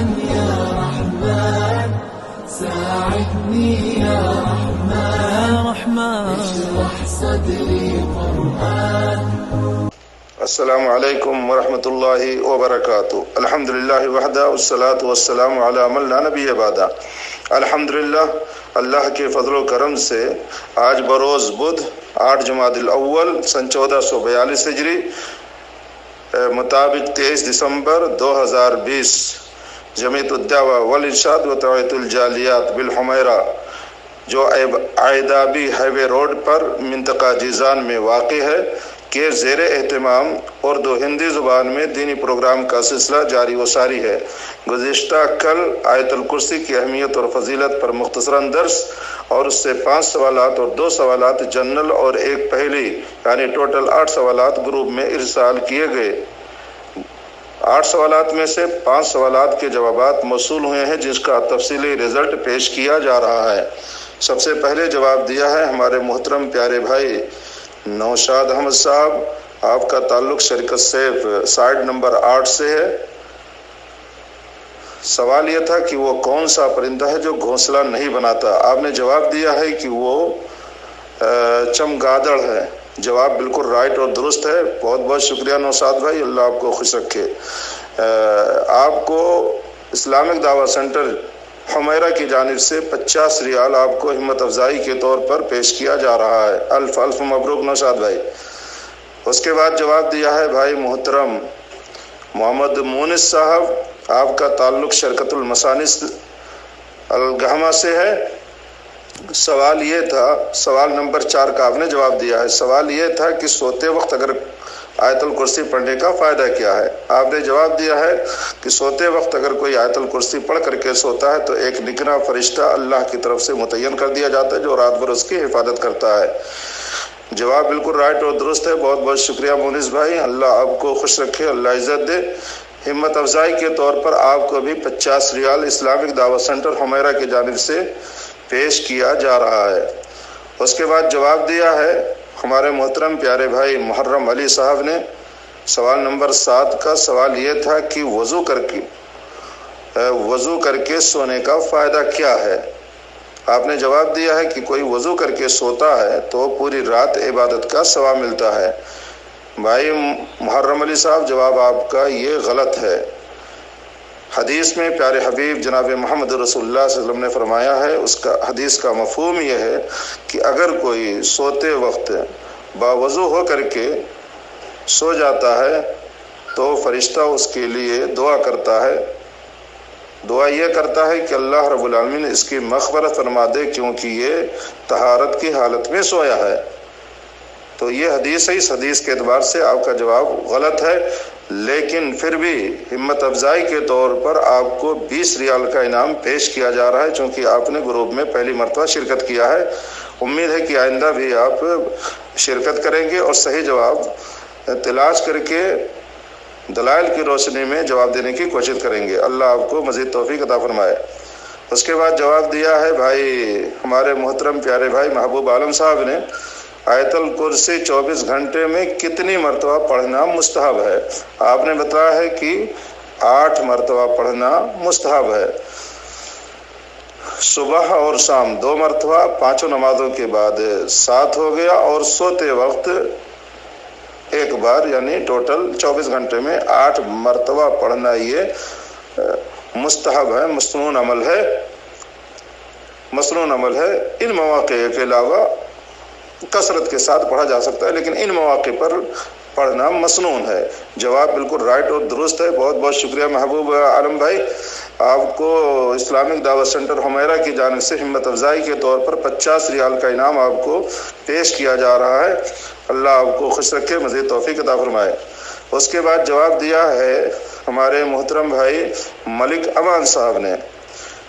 يا رحمن ساعدني يا رحمن اشرح صدري قرآن. السلام علیکم ورحمۃ اللہ وبرکاتہ. الحمدللہ وحدہ والصلاة والسلام علی من لا نبی بعدہ. الحمدللہ اللہ کے فضل و کرم سے آج بروز بدھ 8 جمادی الاول سن 1442 ہجری مطابق 23 دسمبر 2020 جمعیت الدعوہ والارشاد و توعیت الجالیات بالحمیرہ جو عائدابی ہائی وے روڈ پر منطقہ جیزان میں واقع ہے کے زیر اہتمام اردو ہندی زبان میں دینی پروگرام کا سلسلہ جاری و ساری ہے. گزشتہ کل آیت الکرسی کی اہمیت اور فضیلت پر مختصراً درس اور اس سے 5 سوالات اور 2 سوالات جنرل اور ایک پہلی یعنی ٹوٹل 8 سوالات گروپ میں ارسال کیے گئے. 8 سوالات میں سے 5 سوالات کے جوابات موصول ہوئے ہیں جس کا تفصیلی رزلٹ پیش کیا جا رہا ہے. سب سے پہلے جواب دیا ہے ہمارے محترم پیارے بھائی نوشاد احمد صاحب. آپ کا تعلق شرکت سیف سائٹ نمبر 8 سے ہے. سوال یہ تھا کہ وہ کون سا پرندہ ہے جو گھونسلہ نہیں بناتا. آپ نے جواب دیا ہے کہ وہ چمگادڑ ہے. جواب بالکل رائٹ اور درست ہے. بہت بہت شکریہ نوشاد بھائی, اللہ آپ کو خوش رکھے. آپ کو اسلامک دعویٰ سینٹر حمیرہ کی جانب سے 50 ریال آپ کو ہمت افزائی کے طور پر پیش کیا جا رہا ہے. الف الف مبروک نوشاد بھائی. اس کے بعد جواب دیا ہے بھائی محترم محمد مونس صاحب. آپ کا تعلق شرکت المسانس الگہمہ سے ہے. سوال یہ تھا, سوال نمبر 4 کا آپ نے جواب دیا ہے. سوال یہ تھا کہ سوتے وقت اگر آیت الکرسی پڑھنے کا فائدہ کیا ہے. آپ نے جواب دیا ہے کہ سوتے وقت اگر کوئی آیت الکرسی پڑھ کر کے سوتا ہے تو ایک نگراں فرشتہ اللہ کی طرف سے متعین کر دیا جاتا ہے جو رات بھر اس کی حفاظت کرتا ہے. جواب بالکل رائٹ اور درست ہے. بہت بہت شکریہ مونس بھائی, اللہ آپ کو خوش رکھے, اللہ عزت دے. ہمت افزائی کے طور پر آپ کو بھی 50 ریال اسلامک دعوت سینٹر حمیرہ کی جانب سے پیش کیا جا رہا ہے. اس کے بعد جواب دیا ہے ہمارے محترم پیارے بھائی محرم علی صاحب نے. سوال نمبر 7 کا سوال یہ تھا کہ وضو کر کے سونے کا فائدہ کیا ہے. آپ نے جواب دیا ہے کہ کوئی وضو کر کے سوتا ہے تو پوری رات عبادت کا ثواب ملتا ہے. بھائی محرم علی صاحب, جواب آپ کا یہ غلط ہے. حدیث میں پیارے حبیب جناب محمد رسول اللہ صلی اللہ علیہ وسلم نے فرمایا ہے, اس کا حدیث کا مفہوم یہ ہے کہ اگر کوئی سوتے وقت باوضو ہو کر کے سو جاتا ہے تو فرشتہ اس کے لیے دعا کرتا ہے. دعا یہ کرتا ہے کہ اللہ رب العالمین اس کی مغفرت فرما دے کیونکہ یہ طہارت کی حالت میں سویا ہے. تو یہ حدیث ہے, اس حدیث کے اعتبار سے آپ کا جواب غلط ہے. لیکن پھر بھی ہمت افزائی کے طور پر آپ کو 20 ریال کا انعام پیش کیا جا رہا ہے چونکہ آپ نے گروپ میں پہلی مرتبہ شرکت کیا ہے. امید ہے کہ آئندہ بھی آپ شرکت کریں گے اور صحیح جواب تلاش کر کے دلائل کی روشنی میں جواب دینے کی کوشش کریں گے. اللہ آپ کو مزید توفیق عطا فرمائے. اس کے بعد جواب دیا ہے بھائی ہمارے محترم پیارے بھائی محبوب عالم صاحب نے. آیت الکرسی 24 گھنٹے میں کتنی مرتبہ پڑھنا مستحب ہے. آپ نے بتایا ہے کہ 8 مرتبہ پڑھنا مستحب ہے. صبح اور شام 2 مرتبہ, 5 نمازوں کے بعد 7 ہو گیا, اور سوتے وقت ایک بار, یعنی ٹوٹل 24 گھنٹے میں 8 مرتبہ پڑھنا یہ مستحب ہے, مسنون عمل ہے. مسنون عمل ہے. ان مواقع کے علاوہ کثرت کے ساتھ پڑھا جا سکتا ہے لیکن ان مواقع پر پڑھنا مسنون ہے. جواب بالکل رائٹ اور درست ہے. بہت بہت شکریہ محبوب عالم بھائی. آپ کو اسلامک دعوت سینٹر حمیرہ کی جانب سے ہمت افزائی کے طور پر 50 ریال کا انعام آپ کو پیش کیا جا رہا ہے. اللہ آپ کو خوش رکھے, مزید توفیق عطا فرمائے. اس کے بعد جواب دیا ہے ہمارے محترم بھائی ملک امان صاحب نے.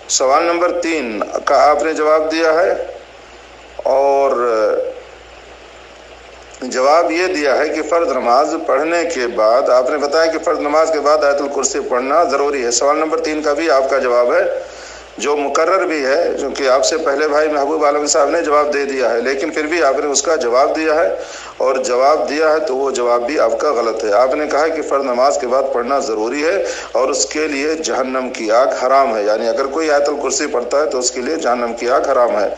سوال نمبر 3 کا آپ نے جواب دیا ہے اور جواب یہ دیا ہے کہ فرض نماز پڑھنے کے بعد آپ نے بتایا کہ فرض نماز کے بعد آیت الکرسی پڑھنا ضروری ہے. سوال نمبر 3 کا بھی آپ کا جواب ہے جو مقرر بھی ہے, کیونکہ آپ سے پہلے بھائی محبوب عالم صاحب نے جواب دے دیا ہے لیکن پھر بھی آپ نے اس کا جواب دیا ہے اور جواب دیا ہے تو وہ جواب بھی آپ کا غلط ہے۔ آپ نے کہا کہ فرض نماز کے بعد پڑھنا ضروری ہے اور اس کے لیے جہنم کی آگ حرام ہے، یعنی اگر کوئی آیت الکرسی پڑھتا ہے تو اس کے لیے جہنم کی آگ حرام ہے۔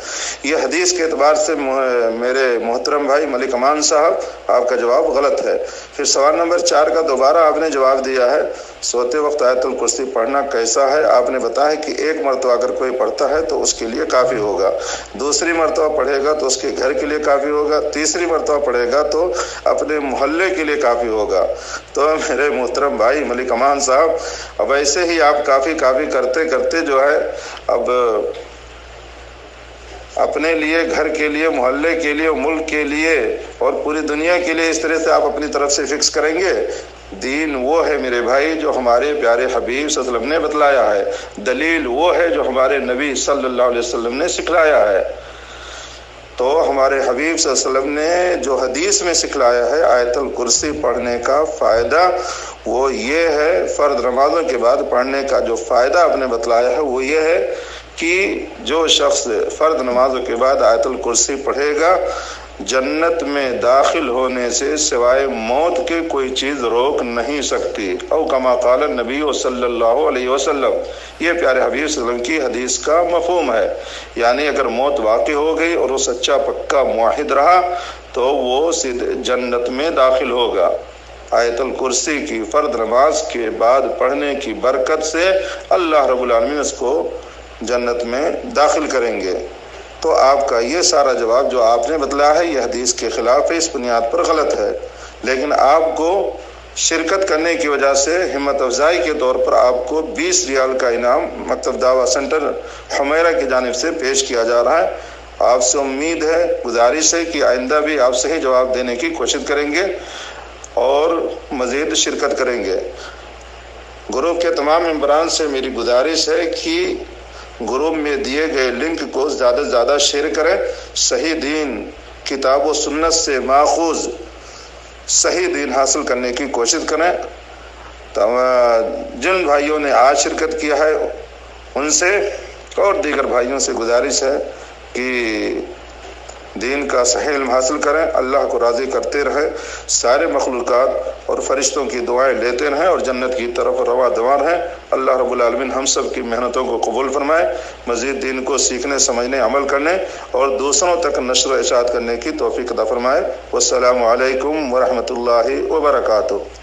یہ حدیث کے اعتبار سے میرے محترم بھائی ملک امان صاحب آپ کا جواب غلط ہے۔ پھر سوال نمبر 4 کا دوبارہ آپ نے جواب دیا ہے، سوتے وقت آیت الکرسی پڑھنا کیسا ہے؟ آپ نے بتایا کہ ایک مرتبہ اگر کوئی پڑھتا ہے تو اس کے لیے کافی ہوگا، دوسری مرتبہ پڑھے گا تو اس کے گھر کے لیے کافی ہوگا، تیسری مرتبہ پڑھے گا تو اپنے محلے کے لیے کافی ہوگا۔ تو میرے محترم بھائی ملک امان صاحب، اب ایسے ہی آپ کافی کرتے کرتے جو ہے اب اپنے لیے، گھر کے لیے، محلے کے لیے، ملک کے لیے اور پوری دنیا کے لیے اس طرح سے آپ اپنی طرف سے فکس کریں گے۔ دین وہ ہے میرے بھائی جو ہمارے پیارے حبیب صلی اللہ علیہ وسلم نے بتلایا ہے، دلیل وہ ہے جو ہمارے نبی صلی اللہ علیہ وسلم نے سکھلایا ہے۔ تو ہمارے حبیب صلی اللہ علیہ وسلم نے جو حدیث میں سکھلایا ہے آیت الکرسی پڑھنے کا فائدہ وہ یہ ہے، فرض نمازوں کے بعد پڑھنے کا جو فائدہ آپ نے بتلایا ہے وہ یہ ہے کہ جو شخص فرض نمازوں کے بعد آیت الکرسی پڑھے گا، جنت میں داخل ہونے سے سوائے موت کے کوئی چیز روک نہیں سکتی۔ او کما قال النبی صلی اللہ علیہ وسلم، یہ پیارے حبیب صلی اللہ علیہ وسلم کی حدیث کا مفہوم ہے، یعنی اگر موت واقع ہو گئی اور وہ سچا پکا موحد رہا تو وہ سیدھے جنت میں داخل ہوگا۔ آیت الکرسی کی فرض نماز کے بعد پڑھنے کی برکت سے اللہ رب العالمین اس کو جنت میں داخل کریں گے۔ تو آپ کا یہ سارا جواب جو آپ نے بتلایا ہے یہ حدیث کے خلاف ہے، اس بنیاد پر غلط ہے، لیکن آپ کو شرکت کرنے کی وجہ سے ہمت افزائی کے طور پر آپ کو 20 ریال کا انعام مکتب دعویٰ سینٹر حمیرہ کی جانب سے پیش کیا جا رہا ہے۔ آپ سے امید ہے، گزارش ہے کہ آئندہ بھی آپ صحیح جواب دینے کی کوشش کریں گے اور مزید شرکت کریں گے۔ گروپ کے تمام ممبران سے میری گزارش ہے کہ گروپ میں دیے گئے لنک کو زیادہ سے زیادہ شیئر کریں، صحیح دین کتاب و سنت سے ماخوذ صحیح دین حاصل کرنے کی کوشش کریں۔ جن بھائیوں نے آج شرکت کیا ہے ان سے اور دیگر بھائیوں سے گزارش ہے کہ دین کا صحیح علم حاصل کریں، اللہ کو راضی کرتے رہیں، سارے مخلوقات اور فرشتوں کی دعائیں لیتے رہیں اور جنت کی طرف رواں دواں رہیں۔ اللہ رب العالمین ہم سب کی محنتوں کو قبول فرمائے، مزید دین کو سیکھنے، سمجھنے، عمل کرنے اور دوسروں تک نشر و اشاعت کرنے کی توفیق عطا فرمائے۔ والسلام علیکم ورحمۃ اللہ وبرکاتہ۔